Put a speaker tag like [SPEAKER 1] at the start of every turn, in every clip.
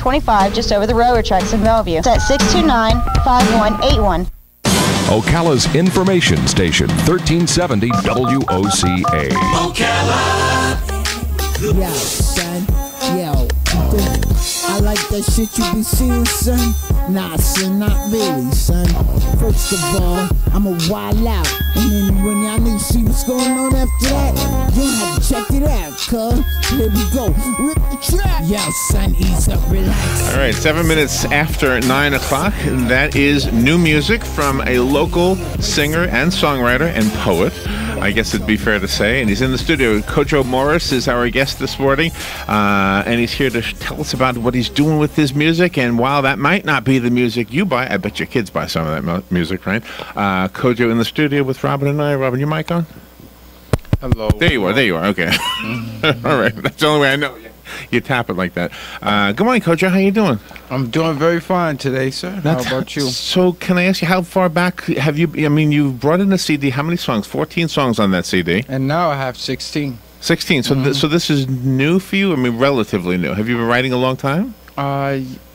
[SPEAKER 1] 25 just over the railroad tracks in Bellevue. It's at 629-5181.
[SPEAKER 2] Ocala's information station, 1370 WOCA.
[SPEAKER 3] Ocala.
[SPEAKER 4] Yo, son. Yo, I like that shit you be seeing, son. Nah, son, not really, son. First of all, I'ma wild out. And then when y'all need to see what's going on after that, you'll have to check it out, cuz. Here we go. Rip the track. Yo, son, ease up, relax.
[SPEAKER 5] All right, 7 minutes after 9 o'clock. That is new music from a local singer and songwriter and poet, I guess it'd be fair to say. And he's in the studio. Kojo Morris is our guest this morning. And he's here to tell us about what he's doing with his music. And while that might not be the music you buy, I bet your kids buy some of that music, right? Kojo in the studio with Robin and I. Robin, your mic on?
[SPEAKER 6] Hello.
[SPEAKER 5] There you are. There you are. Okay. All right. That's the only way I know you. You tap it like that. Good morning, Kojo. How you doing?
[SPEAKER 6] I'm doing very fine today, sir. How about you?
[SPEAKER 5] So can I ask you, how far back have you, I mean, you've brought in a CD. How many songs? 14 songs on that CD.
[SPEAKER 6] And now I have 16.
[SPEAKER 5] 16. So, so this is new for you? I mean, relatively new. Have you been writing a long time?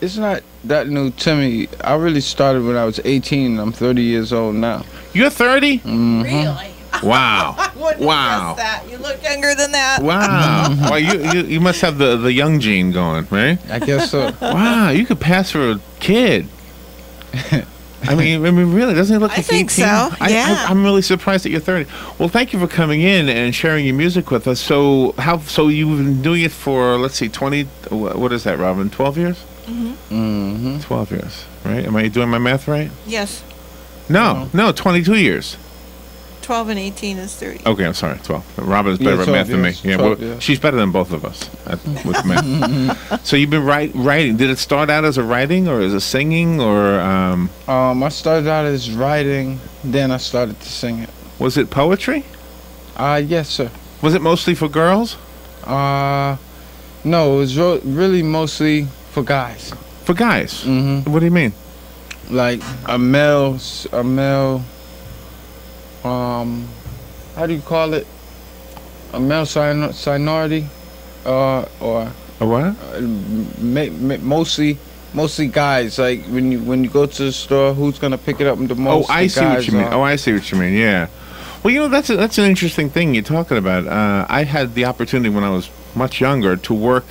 [SPEAKER 6] It's not that new to me. I really started when I was 18. I'm 30 years old now.
[SPEAKER 5] You're 30?
[SPEAKER 6] Mm-hmm.
[SPEAKER 7] Really?
[SPEAKER 5] Wow.
[SPEAKER 7] I wouldn't
[SPEAKER 5] Wow.
[SPEAKER 7] guess that. You look younger than that.
[SPEAKER 5] Wow. Well, you must have the young gene going, right?
[SPEAKER 6] I guess so.
[SPEAKER 5] Wow, you could pass for a kid. I mean, really, doesn't it look like 18?
[SPEAKER 7] I think so, yeah.
[SPEAKER 5] I'm really surprised that you're 30. Well, thank you for coming in and sharing your music with us. So you've been doing it for, let's see, 20, what is that, Robin, 12 years?
[SPEAKER 6] Mm-hmm.
[SPEAKER 5] 12 years, right? Am I doing my math right?
[SPEAKER 7] Yes.
[SPEAKER 5] No, 22 years.
[SPEAKER 7] 12 and 18 is 30.
[SPEAKER 5] Okay, I'm sorry, 12. Robin is better at math than me. Yeah, well, she's better than both of us with math. So you've been writing. Did it start out as a writing or as a singing or?
[SPEAKER 6] I started out as writing, then I started to sing it.
[SPEAKER 5] Was it poetry?
[SPEAKER 6] Yes, sir.
[SPEAKER 5] Was it mostly for girls?
[SPEAKER 6] No, it was really mostly for guys.
[SPEAKER 5] For guys?
[SPEAKER 6] Mm-hmm.
[SPEAKER 5] What do you mean?
[SPEAKER 6] Like a male. How do you call it? A male sonority, or
[SPEAKER 5] a what?
[SPEAKER 6] Mostly guys. Like when you go to the store, who's gonna pick it up the most?
[SPEAKER 5] Oh, I see what you mean. Oh, I see what you mean. Yeah. Well, you know, that's an interesting thing you're talking about. I had the opportunity when I was much younger to work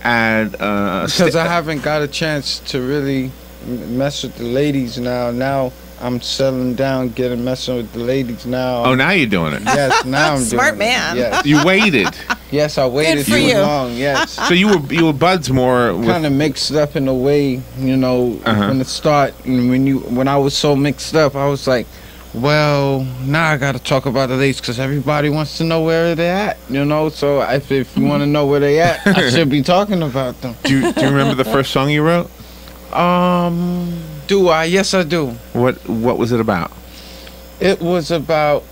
[SPEAKER 5] at
[SPEAKER 6] because I haven't got a chance to really mess with the ladies now. Now I'm settling down, messing with the ladies now.
[SPEAKER 5] Oh, now you're doing it.
[SPEAKER 6] Yes, now I'm doing
[SPEAKER 7] Smart
[SPEAKER 6] it.
[SPEAKER 7] man.
[SPEAKER 6] Yes.
[SPEAKER 5] You waited.
[SPEAKER 6] Yes, I waited
[SPEAKER 7] Good for
[SPEAKER 6] too
[SPEAKER 7] you.
[SPEAKER 6] long. Yes.
[SPEAKER 5] So you were buds more with,
[SPEAKER 6] Kind of mixed up in a way, you know, from the start. And when I was so mixed up, I was like, well, now I got to talk about the ladies because everybody wants to know where they're at, you know. So if you want to know where they at, I should be talking about them.
[SPEAKER 5] Do you remember the first song you wrote?
[SPEAKER 6] Do I? Yes, I do.
[SPEAKER 5] What was it about?
[SPEAKER 6] It was about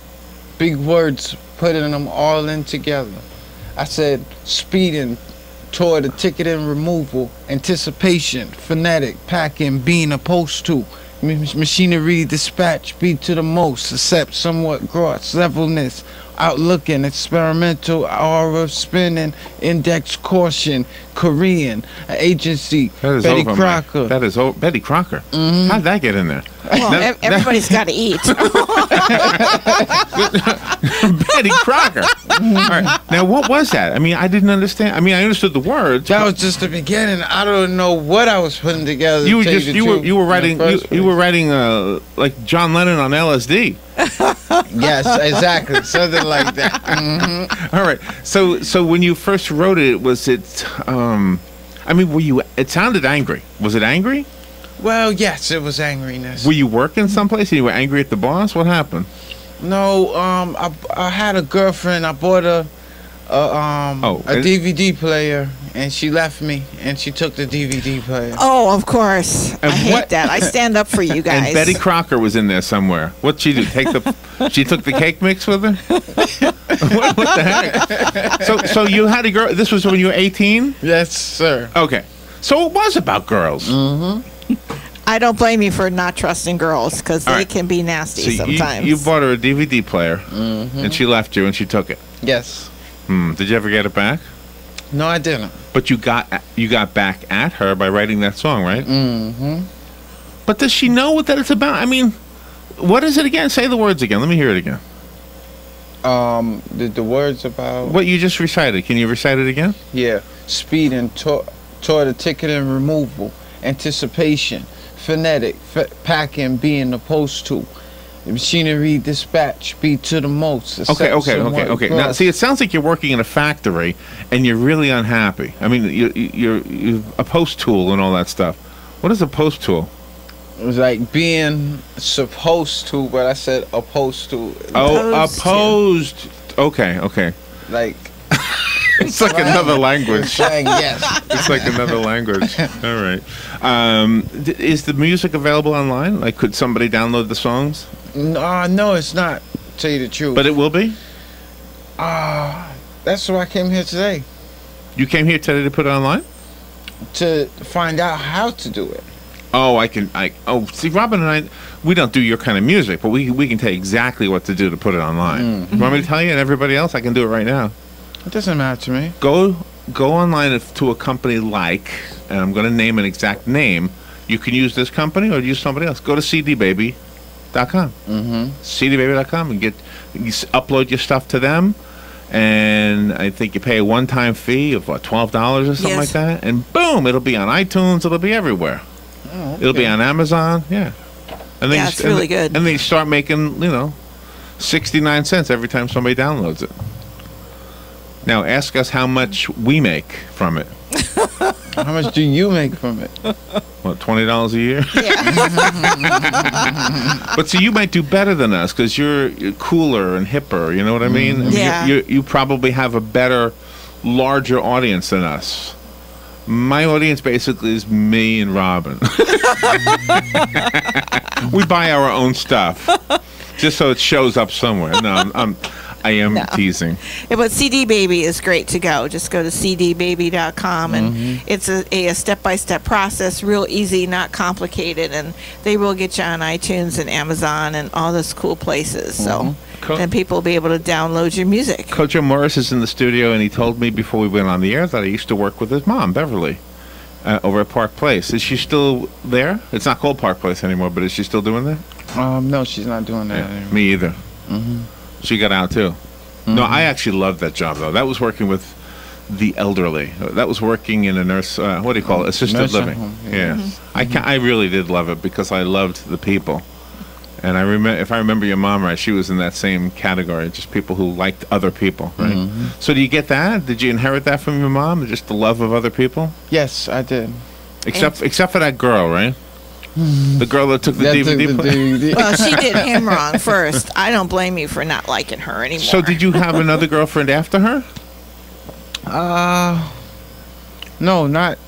[SPEAKER 6] big words, putting them all in together. I said speeding toward a ticket and removal, anticipation, phonetic, packing, being opposed to, machinery dispatch, beat to the most, accept somewhat gross, levelness, outlooking, experimental, aura spinning, index caution, Korean, agency, Betty Crocker.
[SPEAKER 5] That is Betty Crocker.
[SPEAKER 6] Mm-hmm.
[SPEAKER 5] How'd that get in there?
[SPEAKER 7] Well, everybody's got to eat.
[SPEAKER 5] Betty Crocker. All right. Now, what was that? I mean, I didn't understand. I mean, I understood the words.
[SPEAKER 6] That was just the beginning. I don't know what I was putting together.
[SPEAKER 5] You were writing like John Lennon on LSD.
[SPEAKER 6] Yes, exactly, something like that. Mm-hmm.
[SPEAKER 5] All right. So when you first wrote it, was it? I mean, it sounded angry. Was it angry?
[SPEAKER 6] Well, yes, it was angriness.
[SPEAKER 5] Were you working someplace and you were angry at the boss? What happened?
[SPEAKER 6] No, I had a girlfriend. I bought a DVD player, and she left me, and she took the DVD player.
[SPEAKER 7] Oh, of course. I hate that. I stand up for you guys.
[SPEAKER 5] And Betty Crocker was in there somewhere. What'd she do? She took the cake mix with her? what the heck? So you had a girl. This was when you were 18?
[SPEAKER 6] Yes, sir.
[SPEAKER 5] Okay. So it was about girls.
[SPEAKER 6] Mm-hmm.
[SPEAKER 7] I don't blame you for not trusting girls because they can be nasty sometimes.
[SPEAKER 5] You bought her a DVD player, and she left you, and she took it.
[SPEAKER 6] Yes.
[SPEAKER 5] Did you ever get it back?
[SPEAKER 6] No, I didn't.
[SPEAKER 5] But you got back at her by writing that song, right?
[SPEAKER 6] Mm-hmm.
[SPEAKER 5] But does she know what that it's about? I mean, what is it again? Say the words again. Let me hear it again.
[SPEAKER 6] The words about
[SPEAKER 5] What you just recited. Can you recite it again?
[SPEAKER 6] yeah, speeding toward the ticket and removal, anticipation, phonetic, packing, being opposed to. Machinery dispatch, speed to the most.
[SPEAKER 5] Okay. Now, see, it sounds like you're working in a factory and you're really unhappy. I mean, you're a post tool and all that stuff. What is a post tool?
[SPEAKER 6] It was like being supposed to, but I said opposed to.
[SPEAKER 5] Oh, opposed. Okay.
[SPEAKER 6] Like
[SPEAKER 5] It's like another language.
[SPEAKER 6] saying yes.
[SPEAKER 5] It's like another language. All right. Is the music available online? Like, could somebody download the songs?
[SPEAKER 6] No, it's not. Tell you the truth.
[SPEAKER 5] But it will be?
[SPEAKER 6] That's why I came here today,
[SPEAKER 5] You came here today to put it online?
[SPEAKER 6] to find out how to do it.
[SPEAKER 5] Oh, see, Robin and I, we don't do your kind of music, but we can tell you exactly what to do to put it online. You want me to tell you and everybody else? I can do it right now.
[SPEAKER 6] It doesn't matter to me.
[SPEAKER 5] Go online to a company like, and I'm going to name an exact name. You can use this company or use somebody else. Go to cdbaby.com. cdbaby.com and you upload your stuff to them. And I think you pay a one-time fee of what, $12 or something like that, and boom, it'll be on iTunes. It'll be everywhere.
[SPEAKER 6] Oh, okay.
[SPEAKER 5] It'll be on Amazon. Yeah. And
[SPEAKER 7] Yeah, it's really good.
[SPEAKER 5] And they start making 69 cents every time somebody downloads it. Now ask us how much we make from it.
[SPEAKER 6] How much do you make from it?
[SPEAKER 5] What, $20 a year? But see, you might do better than us because you're cooler and hipper. You know what I mean? I mean,
[SPEAKER 7] Yeah.
[SPEAKER 5] You probably have a better, larger audience than us. My audience basically is me and Robin. We buy our own stuff just so it shows up somewhere. No, I am teasing.
[SPEAKER 7] Yeah, but CD Baby is great to go. Just go to cdbaby.com, and it's a step-by-step process, real easy, not complicated, and they will get you on iTunes and Amazon and all those cool places. So then people will be able to download your music.
[SPEAKER 5] Kojo Morris is in the studio, and he told me before we went on the air that I used to work with his mom, Beverly, over at Park Place. Is she still there? It's not called Park Place anymore, but is she still doing that?
[SPEAKER 6] No, she's not doing that anymore.
[SPEAKER 5] Me either. She got out too. No, I actually loved that job though. That was working with the elderly. That was working in a nurse. What do you call it? Assisted
[SPEAKER 6] Nursing
[SPEAKER 5] living.
[SPEAKER 6] home,
[SPEAKER 5] Yeah, I really did love it because I loved the people. And I remember, if I remember your mom right, she was in that same category, just people who liked other people, right? So do you get that? Did you inherit that from your mom? Just the love of other people?
[SPEAKER 6] Yes, I did.
[SPEAKER 5] Except for that girl, right? The girl that took the DVD player.
[SPEAKER 7] Well, she did him wrong first. I don't blame you for not liking her anymore.
[SPEAKER 5] So did you have another girlfriend after her?
[SPEAKER 6] No, not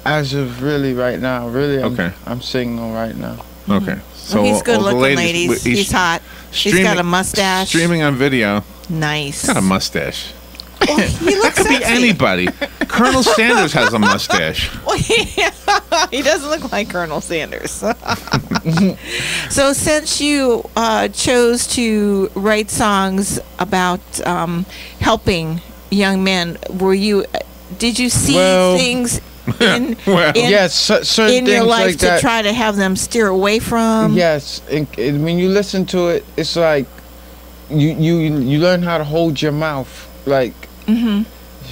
[SPEAKER 6] as of really right now. Really,
[SPEAKER 5] Okay.
[SPEAKER 6] I'm single right now.
[SPEAKER 5] Okay. So
[SPEAKER 7] Well, he's good
[SPEAKER 5] all the
[SPEAKER 7] looking, ladies. He's hot. He's got a mustache.
[SPEAKER 5] Streaming on video.
[SPEAKER 7] Nice.
[SPEAKER 5] He's got a mustache.
[SPEAKER 7] Well, he looks
[SPEAKER 5] Could be
[SPEAKER 7] sexy.
[SPEAKER 5] anybody. Colonel Sanders has a mustache.
[SPEAKER 7] Well, he doesn't look like Colonel Sanders. So since you chose to write songs about helping young men, did you see things in
[SPEAKER 6] Yes, certain
[SPEAKER 7] in your
[SPEAKER 6] things
[SPEAKER 7] life
[SPEAKER 6] like
[SPEAKER 7] to
[SPEAKER 6] that.
[SPEAKER 7] try to have them steer away from?
[SPEAKER 6] Yes, and when you listen to it, it's like you learn how to hold your mouth, like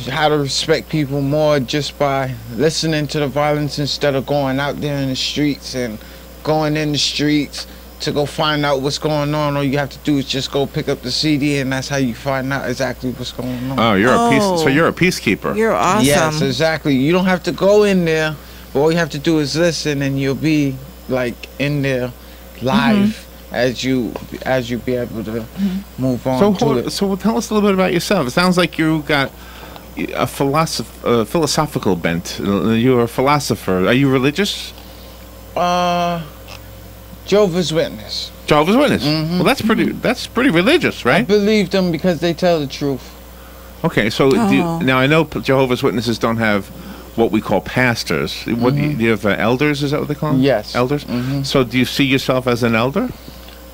[SPEAKER 6] how to respect people more just by listening to the violence instead of going out there in the streets and going in the streets to go find out what's going on. All you have to do is just go pick up the CD, and that's how you find out exactly what's going on.
[SPEAKER 5] Oh, you're a peacekeeper.
[SPEAKER 7] You're awesome.
[SPEAKER 6] Yes, exactly. You don't have to go in there, but all you have to do is listen, and you'll be like in there live as you be able to move on to it.
[SPEAKER 5] So tell us a little bit about yourself. It sounds like you got a philosophical bent. You're a philosopher. Are you religious?
[SPEAKER 6] Jehovah's Witness.
[SPEAKER 5] Jehovah's Witness. Well, that's pretty religious,
[SPEAKER 6] I
[SPEAKER 5] right?
[SPEAKER 6] believe them because they tell the truth.
[SPEAKER 5] Okay, so now I know Jehovah's Witnesses don't have what we call pastors. What do you have? Elders? Is that what they call them?
[SPEAKER 6] Yes.
[SPEAKER 5] Elders. So do you see yourself as an elder,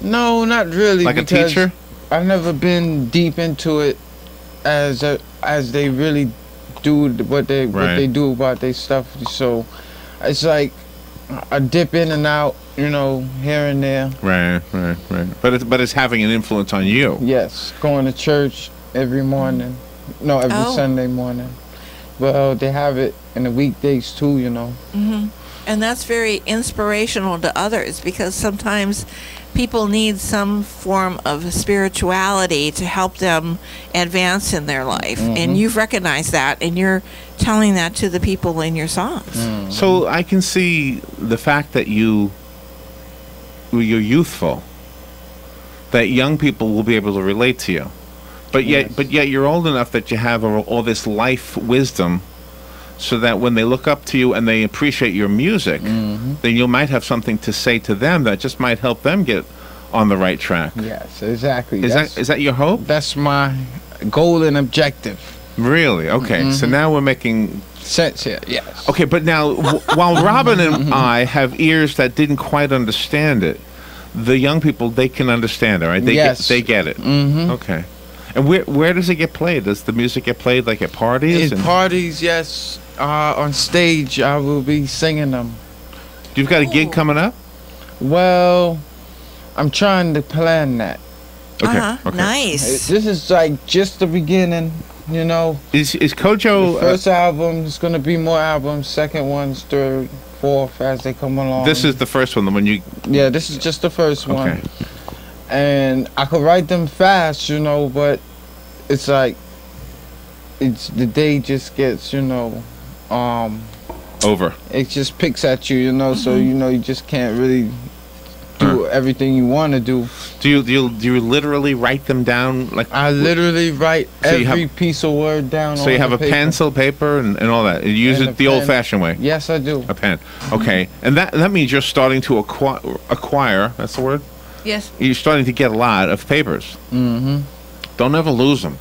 [SPEAKER 6] No, not really.
[SPEAKER 5] like a
[SPEAKER 6] because
[SPEAKER 5] teacher?
[SPEAKER 6] I've never been deep into it as they really do what they do about their stuff. So it's like I dip in and out, you know, here and there.
[SPEAKER 5] Right. But it's having an influence on you.
[SPEAKER 6] Yes, going to church every morning. No, every Sunday morning. Well, they have it in the weekdays too, you know.
[SPEAKER 7] And that's very inspirational to others, because sometimes people need some form of spirituality to help them advance in their life. And you've recognized that, and you're telling that to the people in your songs.
[SPEAKER 5] So I can see the fact that you're youthful, that young people will be able to relate to you. But yet you're old enough that you have all this life wisdom, so that when they look up to you and they appreciate your music, then you might have something to say to them that just might help them get on the right track.
[SPEAKER 6] Yes, exactly.
[SPEAKER 5] Is that your hope?
[SPEAKER 6] That's my goal and objective.
[SPEAKER 5] Really? Okay. So now we're making
[SPEAKER 6] sense here. Yes.
[SPEAKER 5] Okay, but now while Robin and I have ears that didn't quite understand it, the young people, they can understand it, right? They get it. Okay. And where does it get played? Does the music get played like at parties?
[SPEAKER 6] At parties, yes. On stage, I will be singing them.
[SPEAKER 5] You've got a gig coming up?
[SPEAKER 6] Well, I'm trying to plan that.
[SPEAKER 5] Okay.
[SPEAKER 7] Nice.
[SPEAKER 6] This is like just the beginning, you know.
[SPEAKER 5] Is Kojo...
[SPEAKER 6] The first album is going to be more albums. Second one's third, fourth as they come along.
[SPEAKER 5] This is the first one, the one you...
[SPEAKER 6] Yeah, this is just the first one.
[SPEAKER 5] Okay.
[SPEAKER 6] And I could write them fast, you know, but it's like... the day just gets, you know...
[SPEAKER 5] over.
[SPEAKER 6] It just picks at you, you know, so you know you just can't really do everything you want to do.
[SPEAKER 5] Do you literally write them down? Like
[SPEAKER 6] I literally write every piece of word down.
[SPEAKER 5] So you have a pencil, paper, and all that. You use it the old-fashioned way.
[SPEAKER 6] Yes, I do.
[SPEAKER 5] A pen. Okay, and that means you're starting to acquire. That's the word.
[SPEAKER 7] Yes.
[SPEAKER 5] You're starting to get a lot of papers. Don't ever lose them.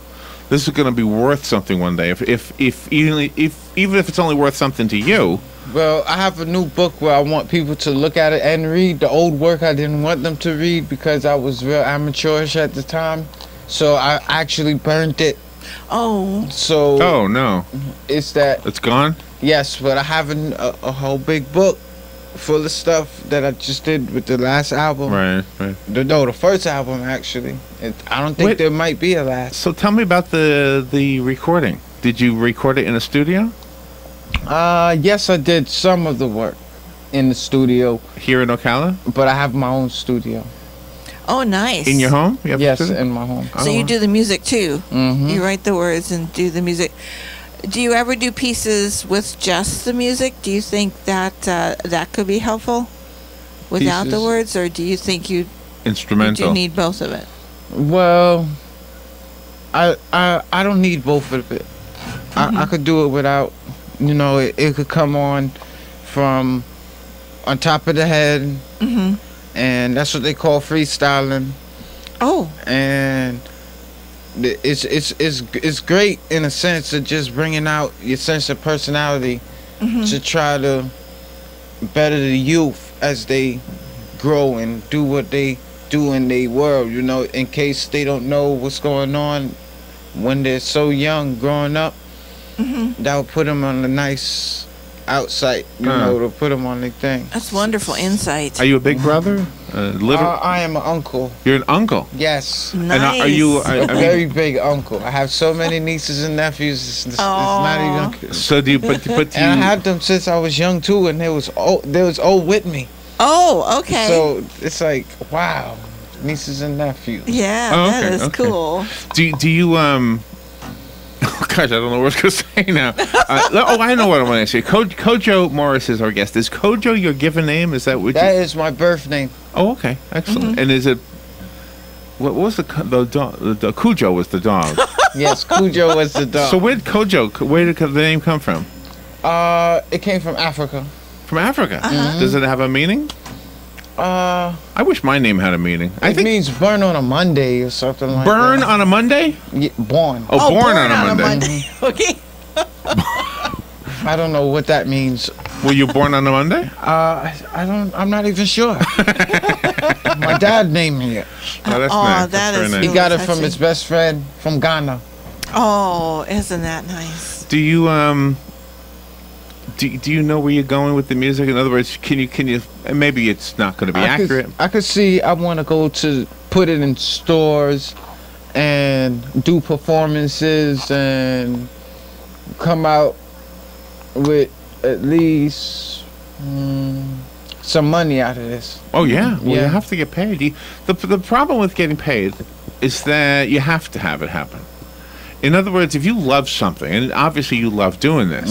[SPEAKER 5] This is going to be worth something one day. Even if it's only worth something to you.
[SPEAKER 6] Well, I have a new book where I want people to look at it and read. The old work I didn't want them to read because I was real amateurish at the time. So I actually burnt it.
[SPEAKER 7] Oh.
[SPEAKER 6] So.
[SPEAKER 5] Oh no.
[SPEAKER 6] It's that.
[SPEAKER 5] It's gone?
[SPEAKER 6] Yes, but I have a whole big book full of stuff that I just did with the last album.
[SPEAKER 5] Right.
[SPEAKER 6] The first album actually. I don't think there might be a last.
[SPEAKER 5] So tell me about the recording. Did you record it in a studio?
[SPEAKER 6] Yes, I did some of the work in the studio.
[SPEAKER 5] Here in Ocala?
[SPEAKER 6] But I have my own studio.
[SPEAKER 7] Oh, nice.
[SPEAKER 5] In your home?
[SPEAKER 6] Yes, in my home.
[SPEAKER 7] So you do the music too? You write the words and do the music. Do you ever do pieces with just the music? Do you think that that could be helpful without the words, or do you think you
[SPEAKER 5] instrumental?
[SPEAKER 7] You need both of it?
[SPEAKER 6] Well, I don't need both of it. I could do it without. You know, it could come on from on top of the head, and that's what they call freestyling.
[SPEAKER 7] Oh,
[SPEAKER 6] and it's great in a sense of just bringing out your sense of personality to try to better the youth as they grow and do what they do in their world. You know, in case they don't know what's going on when they're so young growing up. That would put them on a nice outside, you know, to put them on the thing.
[SPEAKER 7] That's wonderful insight.
[SPEAKER 5] Are you a big brother?
[SPEAKER 6] I am an uncle.
[SPEAKER 5] You're an uncle?
[SPEAKER 6] Yes.
[SPEAKER 7] Nice.
[SPEAKER 5] And are you
[SPEAKER 6] a very big uncle? I have so many nieces and nephews. It's not even.
[SPEAKER 5] So do you? But do you?
[SPEAKER 6] And I had them since I was young too, and they was old with me.
[SPEAKER 7] Oh, okay.
[SPEAKER 6] So it's like, wow, nieces and nephews.
[SPEAKER 7] Yeah, that is cool.
[SPEAKER 5] Do you Gosh, I don't know what I was going to say now. I know what I want to ask you. Kojo Morris is our guest. Is Kojo your given name? Is that what?
[SPEAKER 6] That is my birth name.
[SPEAKER 5] Oh, okay, excellent. And is it? What was the dog? The Kojo was the dog.
[SPEAKER 6] Yes, Kojo was the dog.
[SPEAKER 5] So where did the name come from?
[SPEAKER 6] It came from Africa.
[SPEAKER 5] From Africa. Does it have a meaning? I wish my name had a meaning.
[SPEAKER 6] It means burn on a Monday or something like
[SPEAKER 5] burn
[SPEAKER 6] that.
[SPEAKER 5] on a Monday?
[SPEAKER 6] Yeah, born.
[SPEAKER 5] Oh, born on a Monday.
[SPEAKER 7] Okay.
[SPEAKER 6] I don't know what that means.
[SPEAKER 5] Were you born on a Monday?
[SPEAKER 6] I'm not even sure. My dad named me it.
[SPEAKER 5] Oh, that's nice. That's very nice.
[SPEAKER 6] He got it from his best friend from Ghana.
[SPEAKER 7] Oh, isn't that nice?
[SPEAKER 5] Do you do you know where you're going with the music? In other words, can you? And maybe it's not going to be accurate.
[SPEAKER 6] I could see. I want to go to put it in stores and do performances and come out with at least some money out of this.
[SPEAKER 5] Oh yeah, well,
[SPEAKER 6] Yeah.
[SPEAKER 5] you have to get paid. The problem with getting paid is that you have to have it happen. In other words, if you love something, and obviously you love doing this,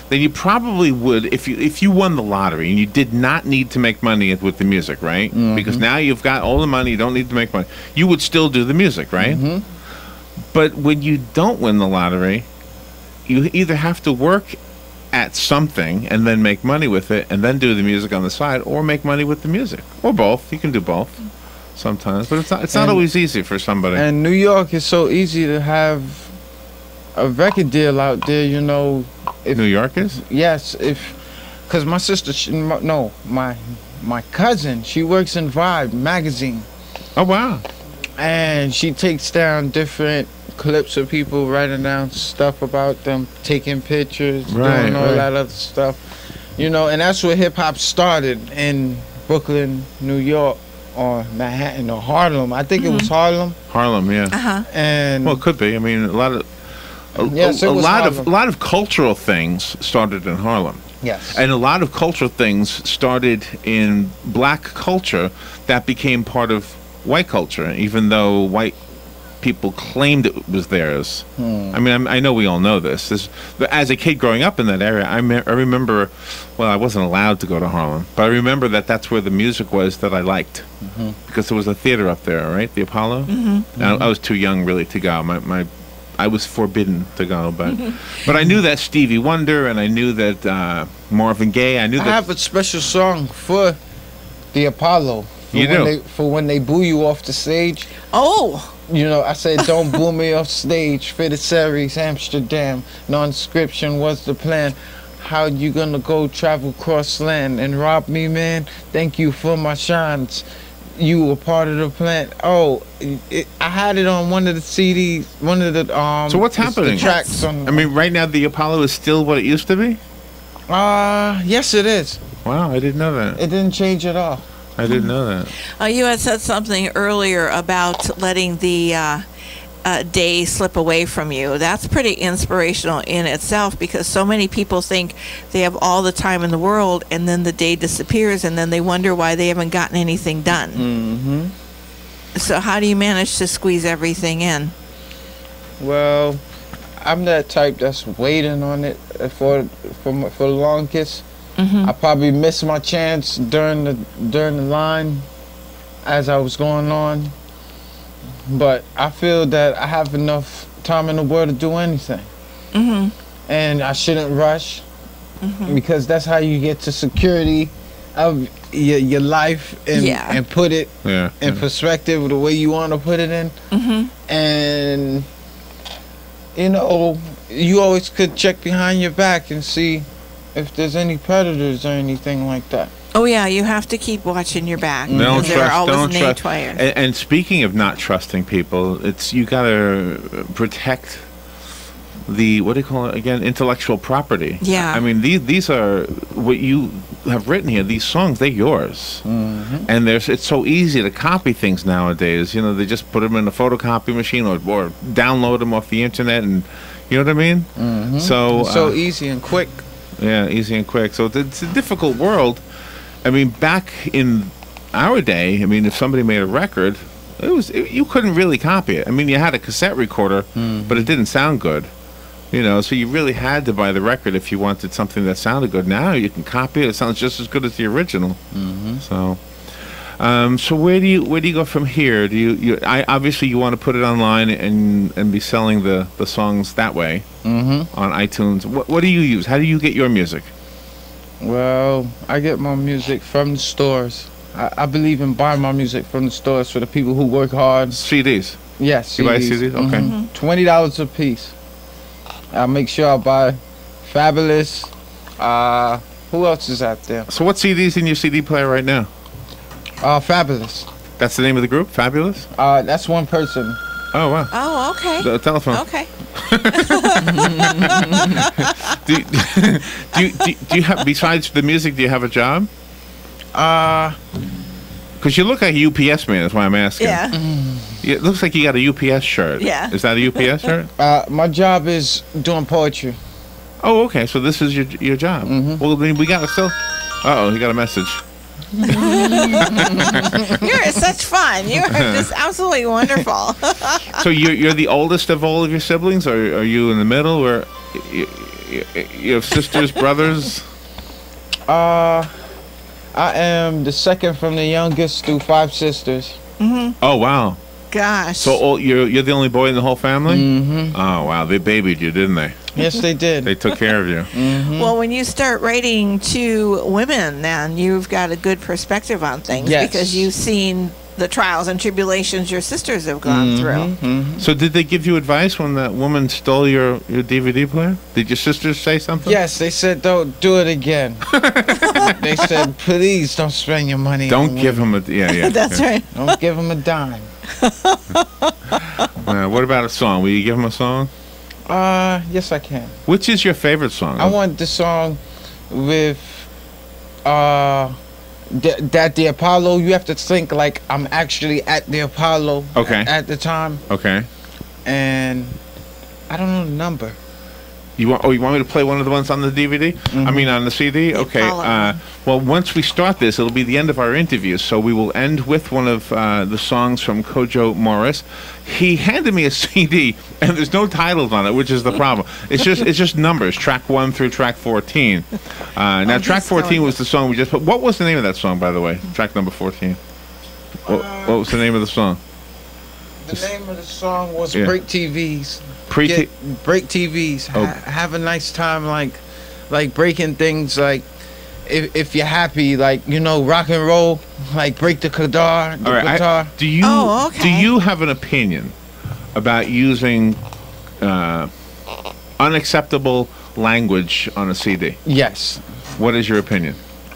[SPEAKER 5] then you probably would, if you won the lottery and you did not need to make money with the music, right? Because now you've got all the money, you don't need to make money. You would still do the music, right? But when you don't win the lottery, you either have to work at something and then make money with it and then do the music on the side, or make money with the music, or both. You can do both sometimes, but it's not always easy for somebody.
[SPEAKER 6] And New York is so easy to have a record deal out there, you know. If,
[SPEAKER 5] New York is?
[SPEAKER 6] Yes, because my sister, my cousin, she works in Vibe magazine.
[SPEAKER 5] Oh wow.
[SPEAKER 6] And she takes down different clips of people writing down stuff about them, taking pictures,
[SPEAKER 5] Right,
[SPEAKER 6] doing all
[SPEAKER 5] right.
[SPEAKER 6] that other stuff. You know, and that's where hip hop started in Brooklyn, New York, or Manhattan, or Harlem. I think it was Harlem.
[SPEAKER 5] Harlem, yeah.
[SPEAKER 6] And
[SPEAKER 5] Well, it could be. I mean, a lot of
[SPEAKER 6] Yes, it was Harlem.
[SPEAKER 5] a lot of cultural things started in Harlem.
[SPEAKER 6] yes.
[SPEAKER 5] And a lot of cultural things started in black culture that became part of white culture, even though white people claimed it was theirs. I mean, I know we all know this. But as a kid growing up in that area, I remember, well, I wasn't allowed to go to Harlem, but I remember that's where the music was that I liked, because there was a theater up there, right? The Apollo? I was too young really to go. I was forbidden to go, but I knew that Stevie Wonder, and I knew that Marvin Gaye. I
[SPEAKER 6] have a special song for the Apollo.
[SPEAKER 5] You do?
[SPEAKER 6] For when they boo you off the stage.
[SPEAKER 7] Oh,
[SPEAKER 6] You know, I said, don't boo me off stage. Fitted series, Amsterdam. Non-scription was the plan. How you gonna go travel cross land and rob me, man? Thank you for my shines. You were part of the plan. Oh, I had it on one of the CDs, one of the
[SPEAKER 5] So what's happening?
[SPEAKER 6] The tracks on.
[SPEAKER 5] I mean, right now the Apollo is still what it used to be?
[SPEAKER 6] Yes, it is.
[SPEAKER 5] Wow, I didn't know that.
[SPEAKER 6] It didn't change at all.
[SPEAKER 5] I didn't know that.
[SPEAKER 7] you had said something earlier about letting the day slip away from you. That's pretty inspirational in itself, because so many people think they have all the time in the world, and then the day disappears, and then they wonder why they haven't gotten anything done. So how do you manage to squeeze everything in?
[SPEAKER 6] Well, I'm that type that's waiting on it for the longest. I probably missed my chance during the line as I was going on, but I feel that I have enough time in the world to do anything, and I shouldn't rush, because that's how you get to security of your life and put it in perspective the way you want to put it in. And you know, you always could check behind your back and see if there's any predators or anything like that.
[SPEAKER 7] Oh yeah, you have to keep watching your back.
[SPEAKER 5] Don't
[SPEAKER 7] because there are
[SPEAKER 5] trust.
[SPEAKER 7] always
[SPEAKER 5] Don't trust.
[SPEAKER 7] naysayers.
[SPEAKER 5] And speaking of not trusting people, you got to protect the, what do you call it again? Intellectual property.
[SPEAKER 7] Yeah.
[SPEAKER 5] I mean, these are what you have written here. These songs, they're yours. And it's so easy to copy things nowadays. You know, they just put them in a photocopy machine or download them off the internet, and you know what I mean.
[SPEAKER 6] So easy and quick.
[SPEAKER 5] Yeah, easy and quick. So it's a difficult world. I mean, back in our day, I mean, if somebody made a record, you couldn't really copy it. I mean, you had a cassette recorder, but it didn't sound good. You know, so you really had to buy the record if you wanted something that sounded good. Now you can copy it; it sounds just as good as the original. So, so where do you go from here? Obviously you want to put it online and be selling the songs that way on iTunes. What do you use? How do you get your music?
[SPEAKER 6] Well, I get my music from the stores. I believe in buying my music from the stores for the people who work hard.
[SPEAKER 5] CDs.
[SPEAKER 6] Yes,
[SPEAKER 5] You buy CDs? Okay.
[SPEAKER 6] $20 a piece. I make sure I buy Fabulous. Who else is out there?
[SPEAKER 5] So what CDs in your CD player right now?
[SPEAKER 6] Fabulous.
[SPEAKER 5] That's the name of the group, Fabulous?
[SPEAKER 6] That's one person.
[SPEAKER 5] Oh, wow.
[SPEAKER 7] Oh, okay.
[SPEAKER 5] The telephone.
[SPEAKER 7] Okay.
[SPEAKER 5] Do you have, besides the music, do you have a job? Because you look like a UPS man, that's why I'm asking.
[SPEAKER 7] Yeah.
[SPEAKER 5] It looks like you got a UPS shirt.
[SPEAKER 7] Yeah.
[SPEAKER 5] Is that a UPS shirt?
[SPEAKER 6] My job is doing poetry.
[SPEAKER 5] Oh, okay. So this is your job. Well, then we got to still... Uh-oh, he got a message.
[SPEAKER 7] You're such fun. You are just absolutely wonderful.
[SPEAKER 5] So you're the oldest of all of your siblings, or are you in the middle, or you have sisters, brothers?
[SPEAKER 6] I am the second from the youngest through 5 sisters.
[SPEAKER 5] Oh, wow.
[SPEAKER 7] Gosh.
[SPEAKER 5] So you're the only boy in the whole family? Oh, wow. They babied you, didn't they?
[SPEAKER 6] Yes, they did.
[SPEAKER 5] They took care of you.
[SPEAKER 7] Well, when you start writing to women, then you've got a good perspective on things because you've seen the trials and tribulations your sisters have gone through.
[SPEAKER 5] So did they give you advice when that woman stole your DVD player? Did your sisters say something?
[SPEAKER 6] Yes, they said, don't do it again. They said, please don't spend your money
[SPEAKER 5] Don't
[SPEAKER 6] on
[SPEAKER 5] give
[SPEAKER 6] women.
[SPEAKER 5] him a... Yeah, yeah.
[SPEAKER 7] That's right.
[SPEAKER 6] Don't give them a dime.
[SPEAKER 5] What about a song? Will you give him a song?
[SPEAKER 6] Yes, I can.
[SPEAKER 5] Which is your favorite song?
[SPEAKER 6] I want the song with that the Apollo. You have to think like I'm actually at the Apollo.
[SPEAKER 5] Okay.
[SPEAKER 6] At the time,
[SPEAKER 5] Okay.
[SPEAKER 6] and I don't know the number.
[SPEAKER 5] You want me to play one of the ones on the DVD? I mean, on the CD? Okay.
[SPEAKER 7] Apollo.
[SPEAKER 5] Well, once we start this, it'll be the end of our interview, so we will end with one of the songs from Kojo Morris. He handed me a CD, and there's no titles on it, which is the problem. It's just numbers, track 1 through track 14. Now, track 14 was the song we just put. What was the name of that song, by the way? Track number 14. What was the name of the song?
[SPEAKER 6] The name of the song was
[SPEAKER 5] Yeah.
[SPEAKER 6] Break TVs.
[SPEAKER 5] Pre-
[SPEAKER 6] Break TVs.
[SPEAKER 5] Oh.
[SPEAKER 6] Have a nice time, like breaking things. Like if you're happy, like rock and roll, like break the guitar.
[SPEAKER 5] All right.
[SPEAKER 6] guitar.
[SPEAKER 5] Do you
[SPEAKER 7] okay.
[SPEAKER 5] do you have an opinion about using unacceptable language on a CD?
[SPEAKER 6] Yes.
[SPEAKER 5] What is your opinion?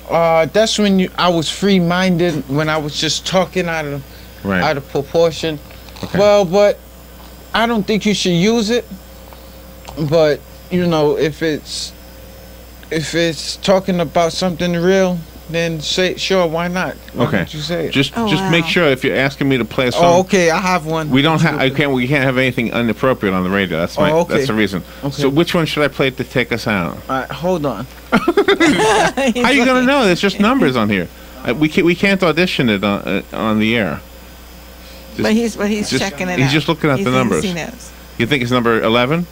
[SPEAKER 6] That's when I was free-minded, when I was just talking out of proportion.
[SPEAKER 5] Okay.
[SPEAKER 6] Well, but I don't think you should use it. But if it's talking about something real, then say sure. Why not? Why
[SPEAKER 5] Okay.
[SPEAKER 6] don't you say it?
[SPEAKER 5] Just make sure if you're asking me to play a song.
[SPEAKER 6] Oh, okay. I have one.
[SPEAKER 5] We don't have. We can't have anything inappropriate on the radio. That's my.
[SPEAKER 6] okay.
[SPEAKER 5] That's the reason.
[SPEAKER 6] Okay.
[SPEAKER 5] So which one should I play to take us out?
[SPEAKER 6] All right, hold on.
[SPEAKER 5] How are you gonna know? There's just numbers on here. We can't audition it on the air.
[SPEAKER 7] But he's checking it out.
[SPEAKER 5] He's just looking at the numbers.
[SPEAKER 7] He knows.
[SPEAKER 5] You think it's number 11?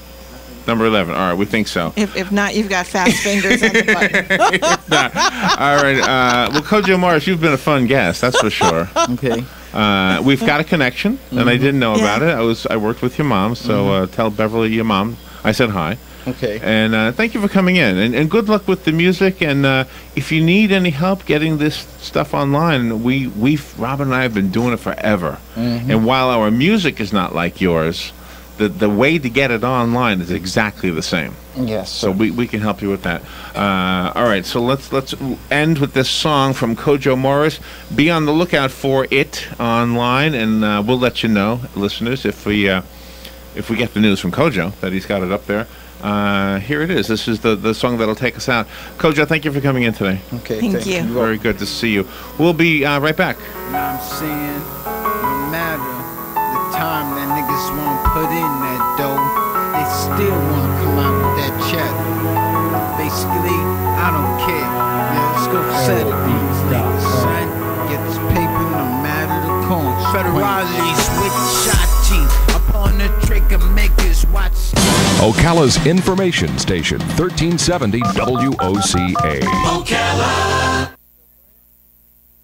[SPEAKER 5] Number 11. All right, we think so.
[SPEAKER 7] If not, you've got fast fingers on the button.
[SPEAKER 5] All right. Well, Kojo Morris, you've been a fun guest, that's for sure.
[SPEAKER 6] Okay.
[SPEAKER 5] We've got a connection, and I didn't know about it. I worked with your mom, so tell Beverly your mom I said hi.
[SPEAKER 6] Okay.
[SPEAKER 5] And thank you for coming in, and good luck with the music. And if you need any help getting this stuff online, Robin and I have been doing it forever. And while our music is not like yours, the way to get it online is exactly the same.
[SPEAKER 6] Yes.
[SPEAKER 5] So we can help you with that. All right, so let's end with this song from Kojo Morris. Be on the lookout for it online, and we'll let you know, listeners, if we get the news from Kojo that he's got it up there. Here it is. This is the song that'll take us out. Kojo, thank you for coming in today.
[SPEAKER 6] Okay.
[SPEAKER 7] Thank you.
[SPEAKER 5] Very good to see you. We'll be right back.
[SPEAKER 4] You know what I'm saying? No matter the time that niggas won't put in that dough, they still wanna come out with that check. Basically, I don't care. Now let's go set it these niggas, son. Get this paper no matter the cost. Federales with shot teeth upon the trigger makers watch.
[SPEAKER 2] Ocala's information station, 1370 WOCA.
[SPEAKER 3] Ocala.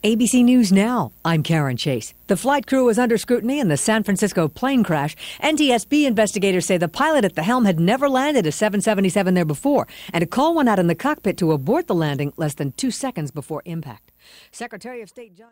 [SPEAKER 8] ABC News Now, I'm Karen Chase. The flight crew was under scrutiny in the San Francisco plane crash. NTSB investigators say the pilot at the helm had never landed a 777 there before, and a call went out in the cockpit to abort the landing less than 2 seconds before impact. Secretary of State John